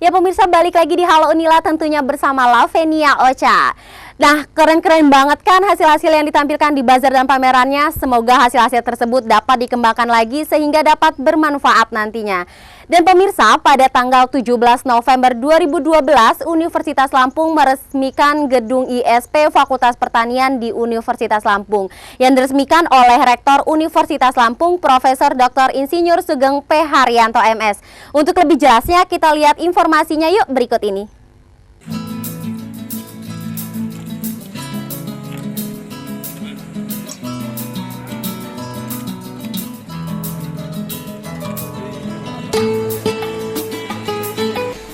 Ya pemirsa, balik lagi di Halo Unila tentunya bersama Lavenia Ocha. Nah, keren-keren banget kan hasil-hasil yang ditampilkan di bazar dan pamerannya. Semoga hasil-hasil tersebut dapat dikembangkan lagi sehingga dapat bermanfaat nantinya. Dan pemirsa, pada tanggal 17 November 2012, Universitas Lampung meresmikan gedung ISP Fakultas Pertanian di Universitas Lampung yang diresmikan oleh Rektor Universitas Lampung, Profesor Dr. Insinyur Sugeng P. Haryanto MS. Untuk lebih jelasnya, kita lihat informasinya yuk berikut ini.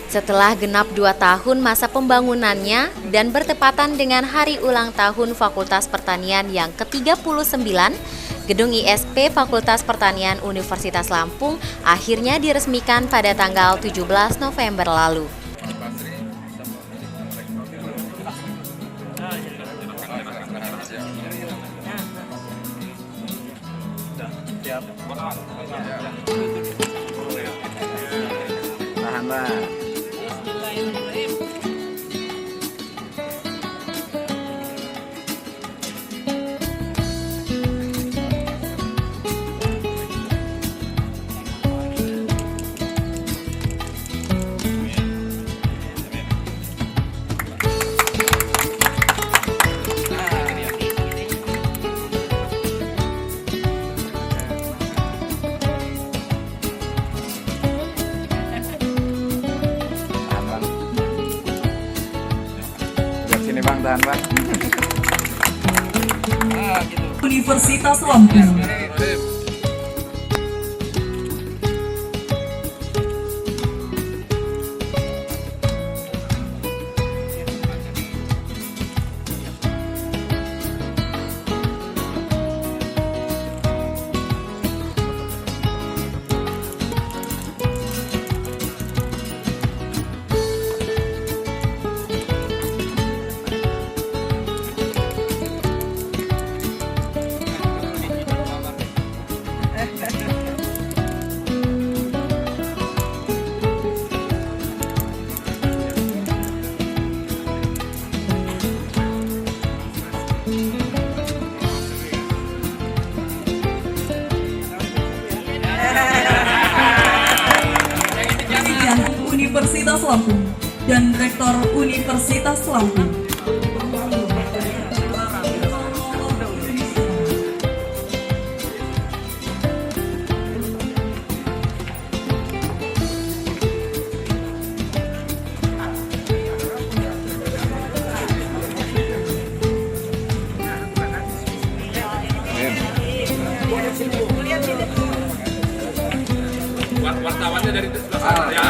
Setelah genap 2 tahun masa pembangunannya dan bertepatan dengan hari ulang tahun Fakultas Pertanian yang ke-39, gedung ISP Fakultas Pertanian Universitas Lampung akhirnya diresmikan pada tanggal 17 November lalu. Tahanlah. Sini Bang, tahan Bang. Universitas Lampung. Universitas Lampung dan Rektor Universitas Lampung. Wartawannya dari sana ya.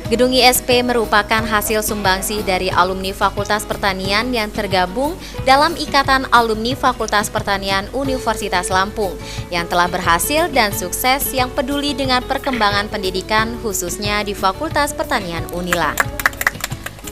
Gedung ISP merupakan hasil sumbangsih dari alumni Fakultas Pertanian yang tergabung dalam Ikatan Alumni Fakultas Pertanian Universitas Lampung yang telah berhasil dan sukses yang peduli dengan perkembangan pendidikan khususnya di Fakultas Pertanian Unila.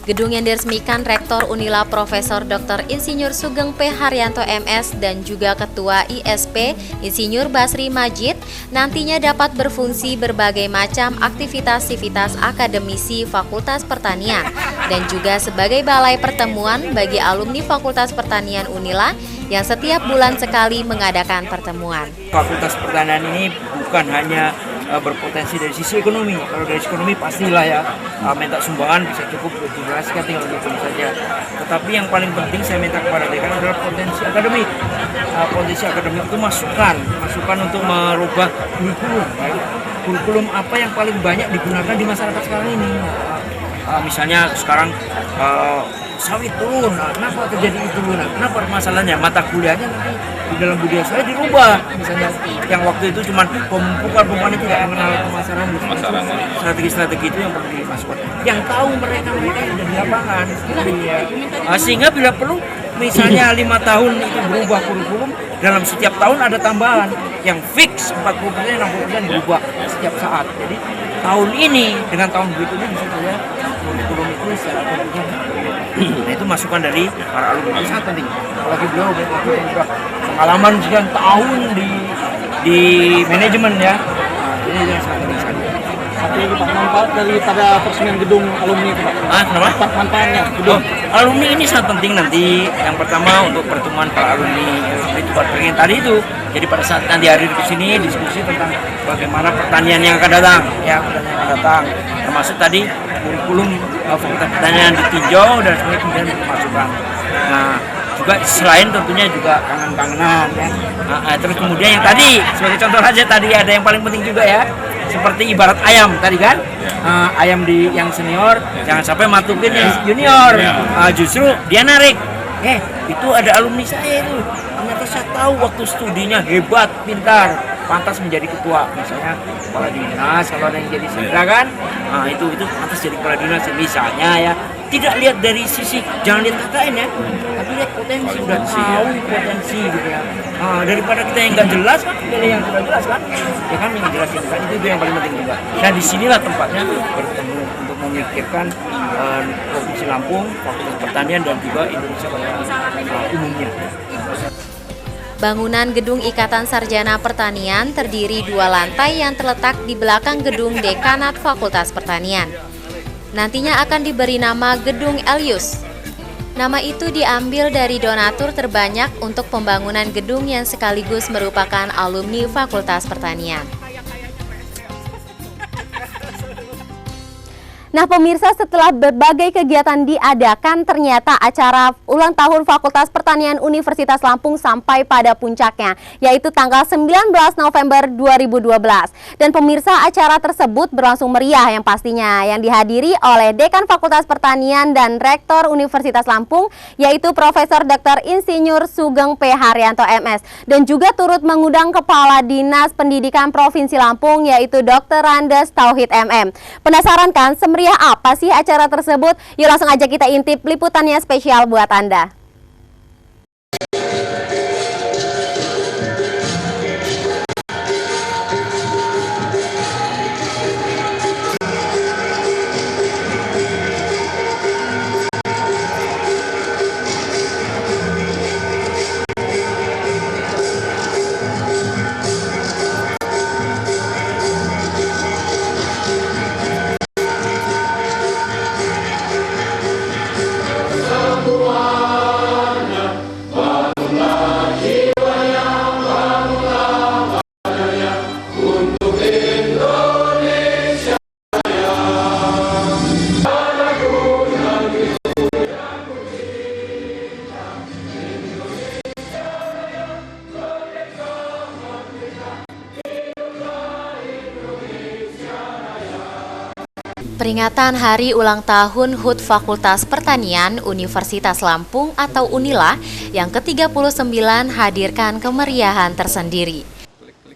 Gedung yang diresmikan Rektor Unila Profesor Dr. Insinyur Sugeng P. Haryanto MS dan juga Ketua ISP Insinyur Basri Majid nantinya dapat berfungsi berbagai macam aktivitas-aktivitas akademisi Fakultas Pertanian dan juga sebagai balai pertemuan bagi alumni Fakultas Pertanian Unila yang setiap bulan sekali mengadakan pertemuan. Fakultas Pertanian ini bukan hanya berpotensi dari sisi ekonomi. Kalau dari sisi ekonomi pastilah ya minta sumbangan bisa cukup dijelaskan, tinggal dihitung saja. Tetapi yang paling penting saya minta kepada dekan adalah potensi akademik. Potensi akademik itu masukan untuk merubah kurikulum. Kurikulum apa yang paling banyak digunakan di masyarakat sekarang ini? Misalnya sekarang sawit turun, kenapa terjadi itu? Kenapa masalahnya? Mata kuliahnya nanti di dalam budaya saya dirubah. Misalnya yang waktu itu cuma pemupukan itu tidak mengenal pemasaran. Strategi-strategi itu yang perlu dimasukkan. Yang tahu mereka yang ada di lapangan. Sehingga bila perlu, misalnya 5 tahun itu berubah kurikulum, dalam setiap tahun ada tambahan. Yang fix 40%, 60% berubah setiap saat. Jadi tahun ini dengan tahun berikutnya bisa saja kurikulum itu secara keseluruhan. Nah itu masukan dari para alumni sangat penting. Apalagi beliau sudah pengalaman sekian tahun di manajemen ya. Nah, ini yang sangat penting sekali. Tapi Pak, manfaat daripada peresmian gedung alumni itu Pak? Kenapa? Manfaatnya gedung. Alumni ini sangat penting nanti. Yang pertama untuk pertemuan para alumni itu pengen tadi itu. Jadi pada saat nanti hadir ke sini diskusi tentang bagaimana pertanian yang akan datang, ya pertanian yang akan datang. Termasuk tadi kurikulum Fakultas Pertanian ditinjau dan kemudian dimasukkan. Nah, juga selain tentunya juga kangen-kangenan ya. Terus kemudian yang tadi sebagai contoh aja tadi ada yang paling penting juga ya. Seperti ibarat ayam tadi kan, ayam yang senior jangan sampai matukin yang junior. Justru dia narik. Itu ada alumni saya itu. Ternyata saya tahu waktu studinya hebat, pintar, pantas menjadi ketua. Misalnya kepala dinas, kalau ada yang jadi sentra kan, itu pantas jadi kepala dinas. Misalnya ya, tidak lihat dari sisi, jangan lihat KKN ya, tapi lihat potensi, udah tahu potensi gitu ya. Daripada kita yang nggak jelas kan, pilih yang sudah jelas kan, ya kan yang jelas kan itu yang paling penting juga. Dan disinilah tempatnya bertemu untuk memikirkan Provinsi Lampung, Fakultas Pertanian dan juga Indonesia pada umumnya. Bangunan Gedung Ikatan Sarjana Pertanian terdiri 2 lantai yang terletak di belakang gedung Dekanat Fakultas Pertanian. Nantinya akan diberi nama Gedung Elius. Nama itu diambil dari donatur terbanyak untuk pembangunan gedung yang sekaligus merupakan alumni Fakultas Pertanian. Nah pemirsa, setelah berbagai kegiatan diadakan, ternyata acara ulang tahun Fakultas Pertanian Universitas Lampung sampai pada puncaknya, yaitu tanggal 19 November 2012. Dan pemirsa, acara tersebut berlangsung meriah yang pastinya, yang dihadiri oleh Dekan Fakultas Pertanian dan Rektor Universitas Lampung, yaitu Profesor Dr. Insinyur Sugeng P. Haryanto MS. Dan juga turut mengundang Kepala Dinas Pendidikan Provinsi Lampung, yaitu Dr. Randes Tauhid MM. Penasaran kan semeriah apa sih acara tersebut? Yuk langsung aja kita intip liputannya spesial buat Anda. Peringatan Hari Ulang Tahun HUT Fakultas Pertanian Universitas Lampung atau UNILA yang ke-39 hadirkan kemeriahan tersendiri.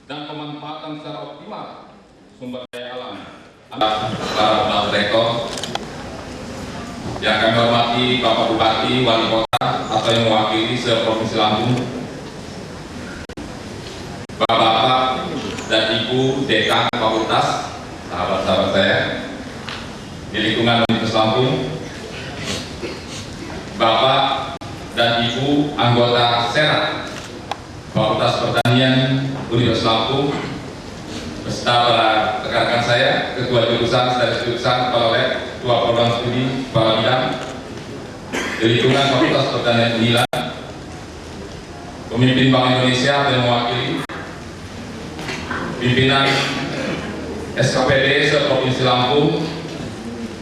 Dan pemanfaatan secara optimal sumber daya alam. Para rektor yang kami hormati Bapak Bupati, Wali Kota atau yang mewakili se-Provinsi Lampung, Bapak-bapak dan Ibu Dekan Fakultas, sahabat-sahabat saya di lingkungan Universitas Lampung, Bapak dan Ibu anggota Senat Fakultas Pertanian Universitas Lampung, beserta para rekan-rekan saya, ketua jurusan, sekretaris jurusan, kepala lab, ketua program studi, kepala bidang di lingkungan Fakultas Pertanian UNILA, pemimpin Bank Indonesia yang mewakili, pimpinan SKPD se-Provinsi Lampung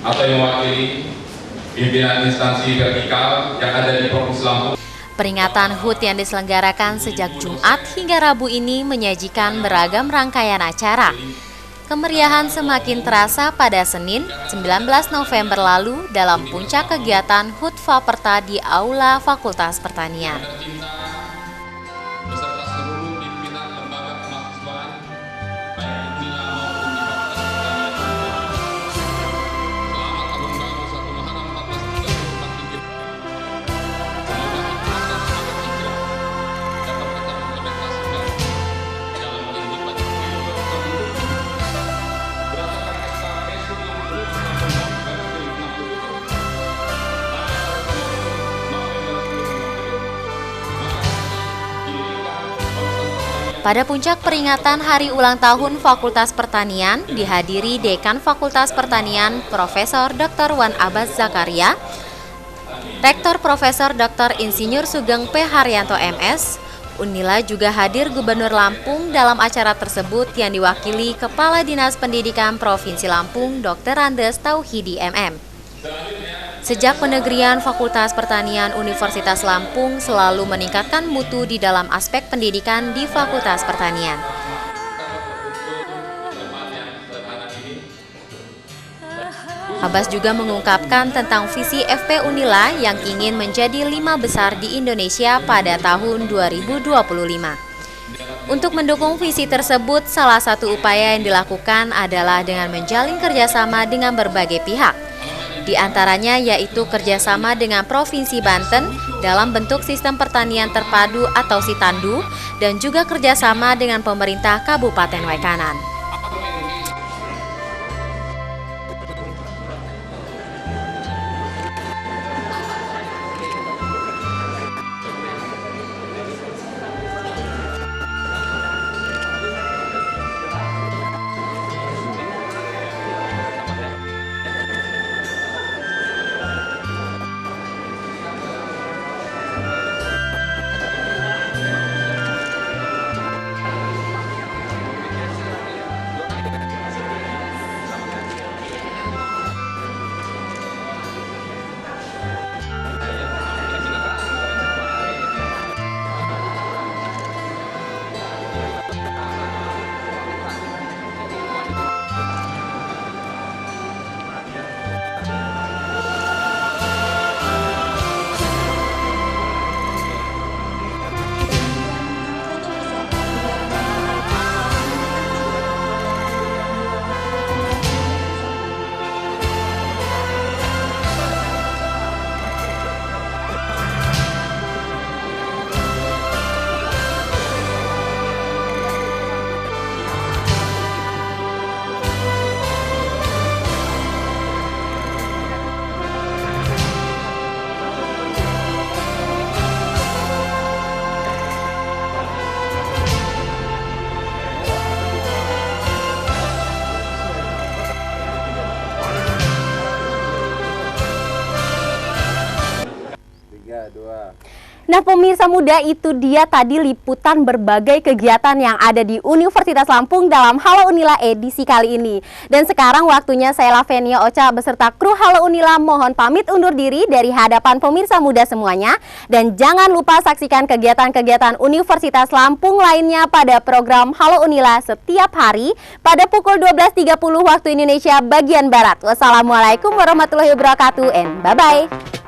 atau yang mewakili pimpinan instansi vertikal yang ada di Provinsi Lampung. Peringatan HUT yang diselenggarakan sejak Jumat hingga Rabu ini menyajikan beragam rangkaian acara. Kemeriahan semakin terasa pada Senin, 19 November lalu dalam puncak kegiatan HUT Faperta di Aula Fakultas Pertanian. Beserta seluruh pimpinan lembaga kemahasiswaan, baik intinya maupun di Fakultas Pertanian. Selamat Tahun Baru 1 Muharram 1434 Pada puncak peringatan Hari Ulang Tahun Fakultas Pertanian dihadiri Dekan Fakultas Pertanian Profesor Dr. Wan Abbas Zakaria, Rektor Profesor Dr. Insinyur Sugeng P. Haryanto MS. Unila juga hadir Gubernur Lampung dalam acara tersebut yang diwakili Kepala Dinas Pendidikan Provinsi Lampung Dr. Andes Tauhidi MM. Sejak penegrian Fakultas Pertanian Universitas Lampung selalu meningkatkan mutu di dalam aspek pendidikan di Fakultas Pertanian. Abbas juga mengungkapkan tentang visi FP Unila yang ingin menjadi 5 besar di Indonesia pada tahun 2025. Untuk mendukung visi tersebut, salah satu upaya yang dilakukan adalah dengan menjalin kerjasama dengan berbagai pihak. Di antaranya yaitu kerjasama dengan Provinsi Banten dalam bentuk sistem pertanian terpadu atau Sitandu dan juga kerjasama dengan pemerintah Kabupaten Waikanan. Nah pemirsa muda, itu dia tadi liputan berbagai kegiatan yang ada di Universitas Lampung dalam Halo Unila edisi kali ini. Dan sekarang waktunya saya Lavenia Ocha beserta kru Halo Unila mohon pamit undur diri dari hadapan pemirsa muda semuanya. Dan jangan lupa saksikan kegiatan-kegiatan Universitas Lampung lainnya pada program Halo Unila setiap hari pada pukul 12.30 waktu Indonesia bagian Barat. Wassalamualaikum warahmatullahi wabarakatuh and bye-bye.